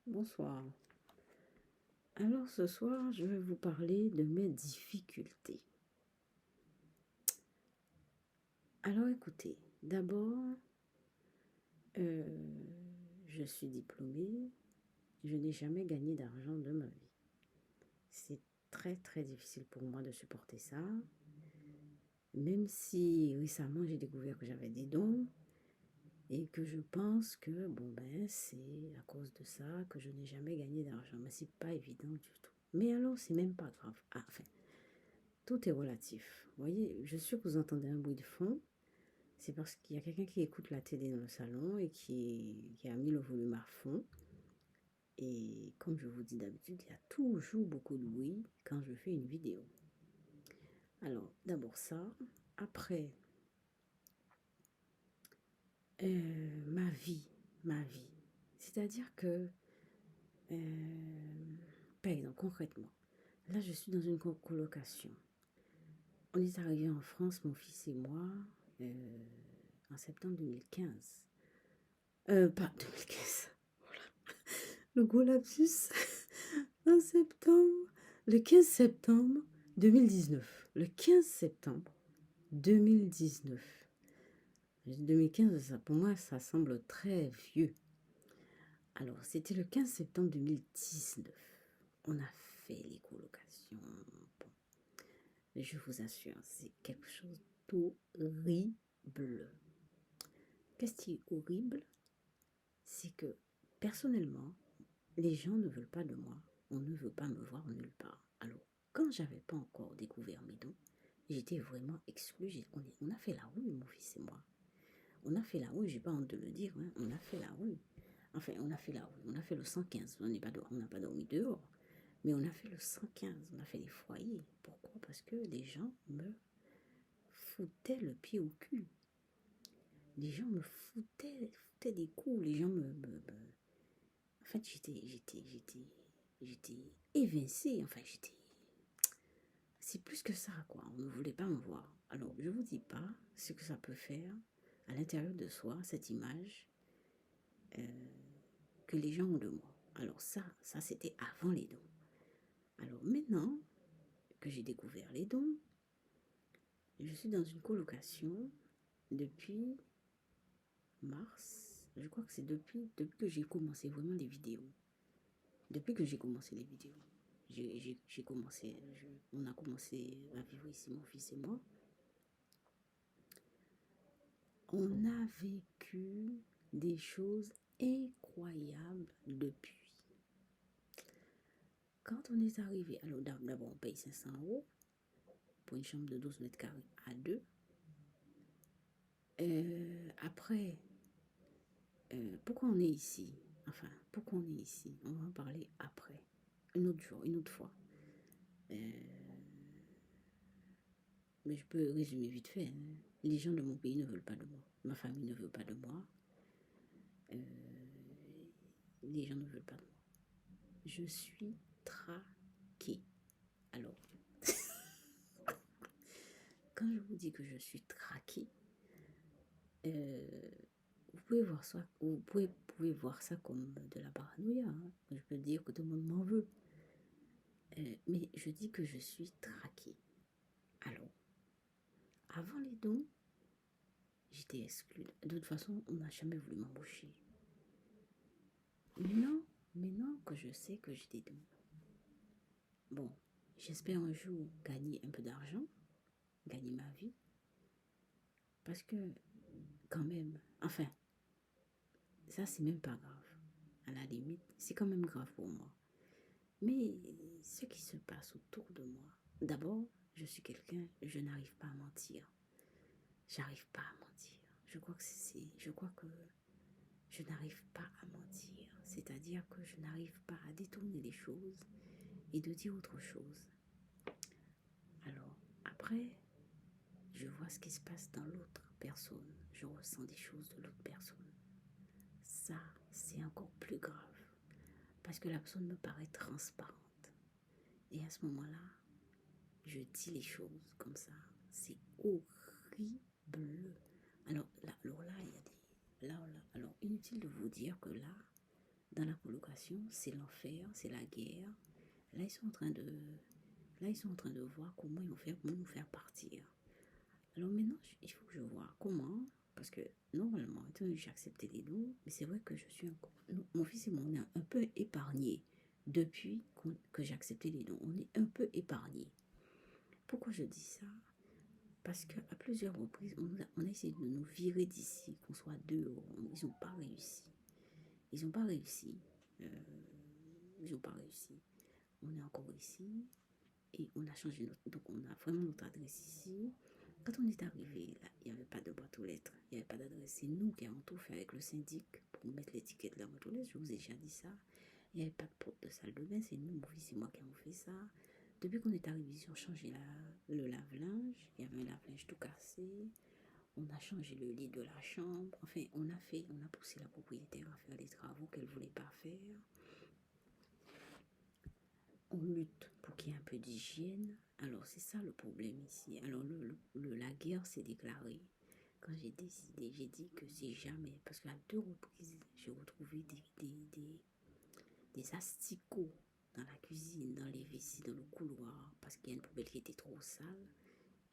Bonsoir. Alors ce soir, je vais vous parler de mes difficultés. Alors écoutez, d'abord, je suis diplômée, je n'ai jamais gagné d'argent de ma vie. C'est très très difficile pour moi de supporter ça, même si récemment j'ai découvert que j'avais des dons et que je pense que c'est à cause de ça que je n'ai jamais gagné d'argent, mais c'est pas évident du tout. Mais alors c'est même pas grave. Enfin, tout est relatif. Vous voyez, je suis sûr que vous entendez un bruit de fond. C'est parce qu'il y a quelqu'un qui écoute la télé dans le salon et qui a mis le volume à fond. Et comme je vous dis d'habitude, il y a toujours beaucoup de bruit quand je fais une vidéo. Alors, d'abord ça. Après, ma vie. Ma vie. C'est-à-dire que, par exemple, concrètement, là, je suis dans une colocation. On est arrivé en France, mon fils et moi, en septembre 2015. Pas 2015. Le gros lapsus. En septembre. Le 15 septembre 2019. Le 15 septembre 2019. 2015, ça, pour moi, ça semble très vieux. Alors, c'était le 15 septembre 2019. On a fait les colocations. Bon, je vous assure, c'est quelque chose d'horrible. Qu'est-ce qui est horrible? C'est que, personnellement, les gens ne veulent pas de moi. On ne veut pas me voir nulle part. Alors, quand j'avais pas encore découvert mes dons, j'étais vraiment exclue. On a fait la rue, mon fils et moi. On a fait la rue, j'ai pas honte de le dire, hein. On a fait la rue. Enfin, on a fait la rue. On a fait le 115. On n'a pas dormi dehors. Mais on a fait le 115. On a fait les foyers. Pourquoi? Parce que les gens me foutaient le pied au cul. Les gens me foutaient des coups. Les gens En fait, j'étais évincée. Enfin, c'est plus que ça, quoi. On ne voulait pas me voir. Alors, je vous dis pas ce que ça peut faire à l'intérieur de soi, cette image que les gens ont de moi. Alors ça c'était avant les dons. Alors maintenant que j'ai découvert les dons, je suis dans une colocation depuis mars. Je crois que c'est depuis que j'ai commencé vraiment les vidéos. Depuis que j'ai commencé les vidéos. On a commencé à vivre ici, mon fils et moi. On a vécu des choses incroyables depuis. Quand on est arrivé, alors d'abord on paye 500 € pour une chambre de 12 mètres carrés à deux. Après, pourquoi on est ici? Enfin, pourquoi on est ici? On va en parler après, un autre jour, une autre fois. Mais je peux résumer vite fait, hein. Les gens de mon pays ne veulent pas de moi. Ma famille ne veut pas de moi. Euh, les gens ne veulent pas de moi. Je suis traquée. Alors, quand je vous dis que je suis traquée, vous pouvez voir ça, pouvez voir ça comme de la paranoïa, hein. Je peux dire que tout le monde m'en veut. Mais je dis que je suis traquée. Alors, avant les dons, j'étais exclue. De toute façon, on n'a jamais voulu m'embaucher. Maintenant que je sais que j'ai des dons, bon, j'espère un jour gagner un peu d'argent, gagner ma vie. Parce que, quand même, enfin, ça c'est même pas grave. À la limite, c'est quand même grave pour moi. Mais ce qui se passe autour de moi, d'abord, je suis quelqu'un, je n'arrive pas à mentir. J'arrive pas à mentir. Je crois que je n'arrive pas à mentir. C'est-à-dire que je n'arrive pas à détourner les choses et de dire autre chose. Alors, après, je vois ce qui se passe dans l'autre personne. Je ressens des choses de l'autre personne. Ça, c'est encore plus grave. Parce que la personne me paraît transparente. Et à ce moment-là, je dis les choses comme ça. C'est horrible. Alors là, il y a des... Alors, inutile de vous dire que là, dans la colocation, c'est l'enfer, c'est la guerre. Là, ils sont en train de voir comment ils vont faire pour nous faire partir. Alors maintenant, il faut que je vois comment, parce que normalement, j'ai accepté les dons, mais c'est vrai que je suis encore, mon fils et moi, on est un peu épargnés depuis que j'ai accepté les dons. On est un peu épargnés. Pourquoi je dis ça? Parce qu'à plusieurs reprises, on a essayé de nous virer d'ici, qu'on soit dehors. Ils n'ont pas réussi. Ils n'ont pas réussi. Ils n'ont pas réussi. On est encore ici et on a changé donc on a vraiment notre adresse ici. Quand on est arrivé, là, il n'y avait pas de boîte aux lettres, il n'y avait pas d'adresse. C'est nous qui avons tout fait avec le syndic pour mettre l'étiquette de la boîte aux lettres. Je vous ai déjà dit ça. Il n'y avait pas de porte de salle de bain, c'est nous, mon fils et moi qui avons fait ça. Depuis qu'on est arrivé, ils ont changé le lave-linge. Il y avait un lave-linge tout cassé. On a changé le lit de la chambre. Enfin, on a poussé la propriétaire à faire les travaux qu'elle ne voulait pas faire. On lutte pour qu'il y ait un peu d'hygiène. Alors, c'est ça le problème ici. Alors, la guerre s'est déclarée. Quand j'ai décidé, j'ai dit que c'est jamais... Parce qu'à 2 reprises, j'ai retrouvé des asticots dans la cuisine, dans les WC, dans le couloir, parce qu'il y a une poubelle qui était trop sale.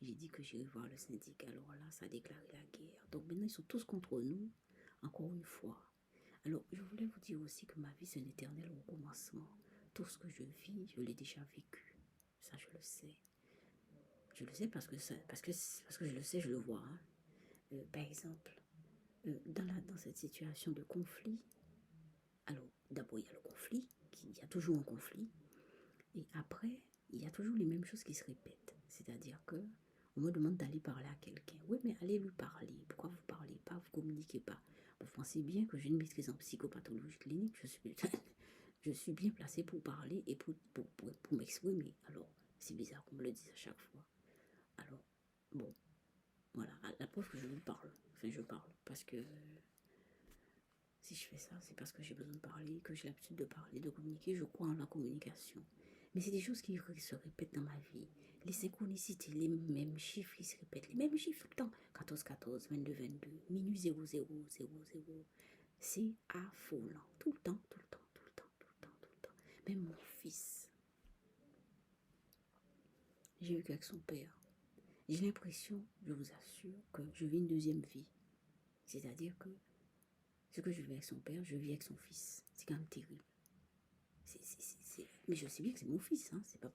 J'ai dit que j'irai voir le syndic. Alors là, ça a déclaré la guerre. Donc maintenant, ils sont tous contre nous, encore une fois. Alors, je voulais vous dire aussi que ma vie, c'est un éternel recommencement. Tout ce que je vis, je l'ai déjà vécu. Ça, je le sais. Je le sais parce que je le sais, je le vois. Par exemple, dans cette situation de conflit, alors d'abord il y a le conflit, il y a toujours un conflit, et après, il y a toujours les mêmes choses qui se répètent. C'est-à-dire que on me demande d'aller parler à quelqu'un. Oui, mais allez lui parler. Pourquoi vous ne parlez pas, vous ne communiquez pas? Vous pensez bien que j'ai une maîtrise en psychopathologie clinique, je suis bien placée pour parler et pour m'exprimer. Alors, c'est bizarre qu'on me le dise à chaque fois. Alors, bon, voilà, la preuve que je vous parle. Enfin, je parle parce que si je fais ça, c'est parce que j'ai besoin de parler, que j'ai l'habitude de parler, de communiquer. Je crois en la communication. Mais c'est des choses qui se répètent dans ma vie. Les synchronicités, les mêmes chiffres, ils se répètent. Les mêmes chiffres tout le temps. 14, 14, 22, 22, minuit 0, 0, 0, 0. C'est affolant. Tout le temps, tout le temps, tout le temps, tout le temps, tout le temps. Même mon fils. J'ai eu qu'avec son père. J'ai l'impression, je vous assure, que je vis une deuxième vie. C'est-à-dire que ce que je vis avec son père, je vis avec son fils. C'est quand même terrible. Mais je sais bien que c'est mon fils, hein. C'est pas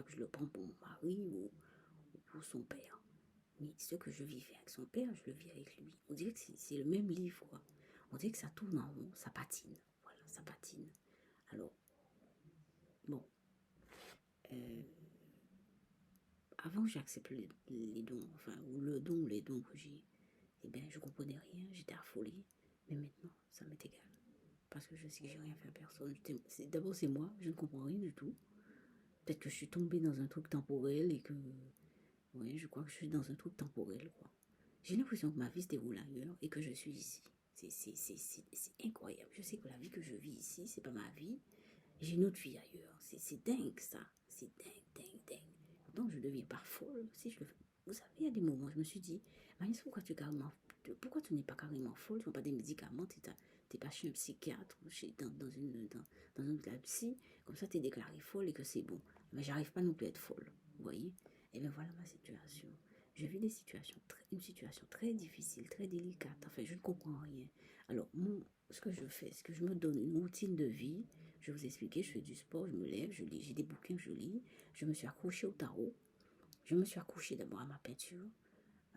que je le prends pour mon mari ou pour son père. Mais ce que je vivais avec son père, je le vis avec lui. On dirait que c'est le même livre, quoi. On dirait que ça tourne en rond, ça patine. Voilà, ça patine. Alors, bon. Avant, j'accepte les dons, enfin, ou les dons que j'ai. Eh bien, je comprenais rien, j'étais affolée. Mais maintenant, ça m'est égal. Parce que je sais que j'ai rien fait à personne. D'abord, c'est moi, je ne comprends rien du tout. Peut-être que je suis tombée dans un truc temporel et que... Oui, je crois que je suis dans un truc temporel, quoi. J'ai l'impression que ma vie se déroule ailleurs et que je suis ici. C'est incroyable. Je sais que la vie que je vis ici, c'est pas ma vie. J'ai une autre vie ailleurs. C'est dingue, ça. C'est dingue, dingue, dingue. Donc, je deviens pas folle. Si je le fais. Vous savez, il y a des moments, je me suis dit, Maïs, pourquoi tu n'es pas carrément folle? Tu n'as pas des médicaments, tu n'es pas chez un psychiatre ou dans un club psy, comme ça tu es déclarée folle et que c'est bon. Mais j'arrive pas non plus à être folle, vous voyez? Et bien voilà ma situation. Je vis une situation très difficile, très délicate. Enfin, je ne comprends rien. Alors, ce que je fais, c'est que je me donne une routine de vie. Je vais vous expliquer, je fais du sport, je me lève, je lis, j'ai des bouquins que je lis. Je me suis accrochée au tarot. Je me suis accrochée d'abord à ma peinture.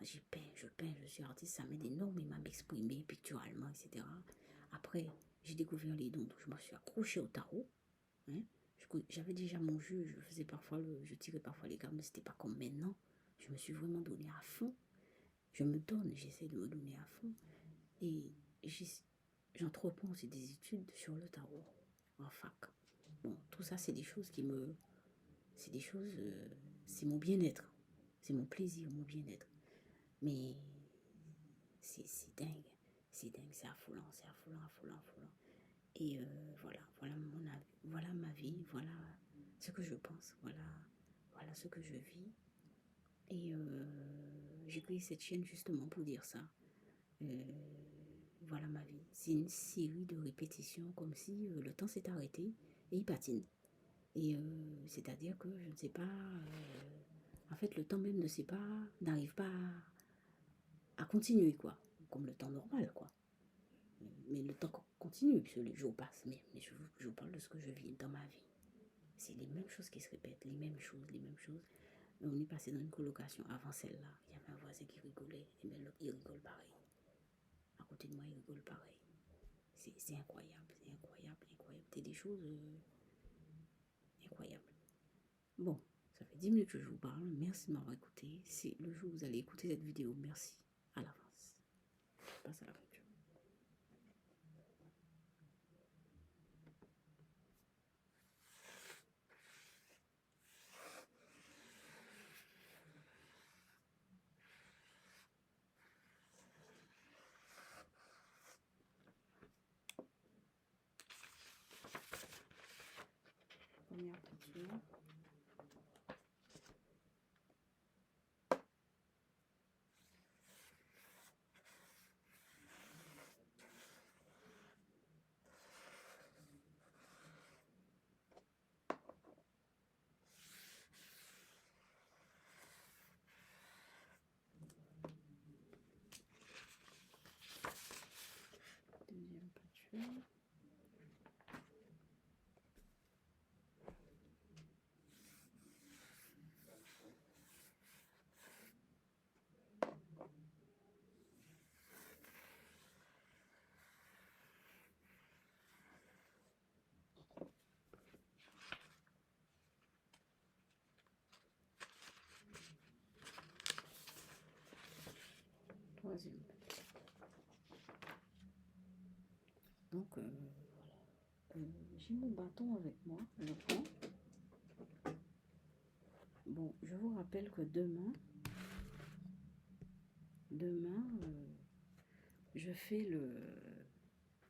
Je peins, je suis artiste, ça m'aide énormément à m'exprimer picturalement, etc. Après, j'ai découvert les dons, donc je me suis accrochée au tarot. Hein. J'avais déjà mon jeu, je tirais parfois les cartes, mais c'était pas comme maintenant. Je me suis vraiment donné à fond. J'essaie de me donner à fond. Et j'entreprends aussi des études sur le tarot en fac. Bon, tout ça, c'est des choses c'est mon bien-être. C'est mon plaisir, mon bien-être. Mais c'est dingue. C'est dingue, c'est affolant, affolant. Et voilà ma vie, voilà ce que je pense, voilà ce que je vis. Et j'ai créé cette chaîne justement pour dire ça. voilà ma vie. C'est une série de répétitions comme si le temps s'est arrêté et il patine. Et c'est-à-dire que je ne sais pas, en fait le temps même ne sait pas, n'arrive pas à continuer quoi, comme le temps normal quoi. Mais le temps continue, puisque les jours passent. Mais je vous parle de ce que je vis dans ma vie. C'est les mêmes choses qui se répètent, les mêmes choses, les mêmes choses. Mais on est passé dans une colocation avant celle-là. Il y avait un voisin qui rigolait, et bien l'autre il rigole pareil. À côté de moi, il rigole pareil. C'est incroyable, c'est incroyable, incroyable. C'est des choses incroyables. Bon, ça fait 10 minutes que je vous parle. Merci de m'avoir écouté. C'est le jour où vous allez écouter cette vidéo. Merci à l'avance. Je passe à la voiture. Première peinture. Deuxième peinture. Troisième peinture. Donc, voilà. J'ai mon bâton avec moi, je prends. Bon, je vous rappelle que demain, je fais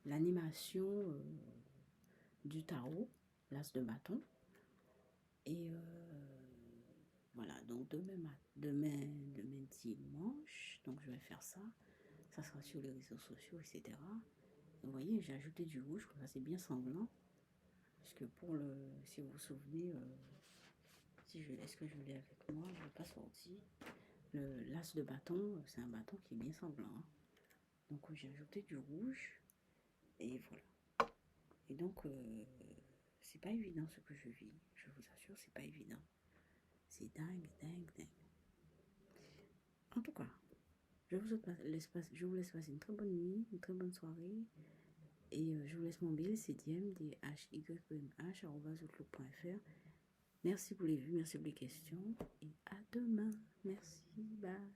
l'animation du tarot, l'as de bâton. Et voilà, donc demain dimanche, donc je vais faire ça. Ça sera sur les réseaux sociaux, etc. Vous voyez, j'ai ajouté du rouge, comme ça c'est bien sanglant. Parce que si vous vous souvenez, est-ce que je l'ai avec moi, je ne l'ai pas sorti. L'as de bâton, c'est un bâton qui est bien sanglant. Hein. Donc j'ai ajouté du rouge. Et voilà. Et donc, c'est pas évident ce que je vis. Je vous assure, c'est pas évident. C'est dingue, dingue, dingue. En tout cas, je vous laisse passer une très bonne nuit, une très bonne soirée. Et je vous laisse mon mail, c'est dmdhymh@outlook.fr. Merci pour les vues, merci pour les questions. Et à demain. Merci, bye.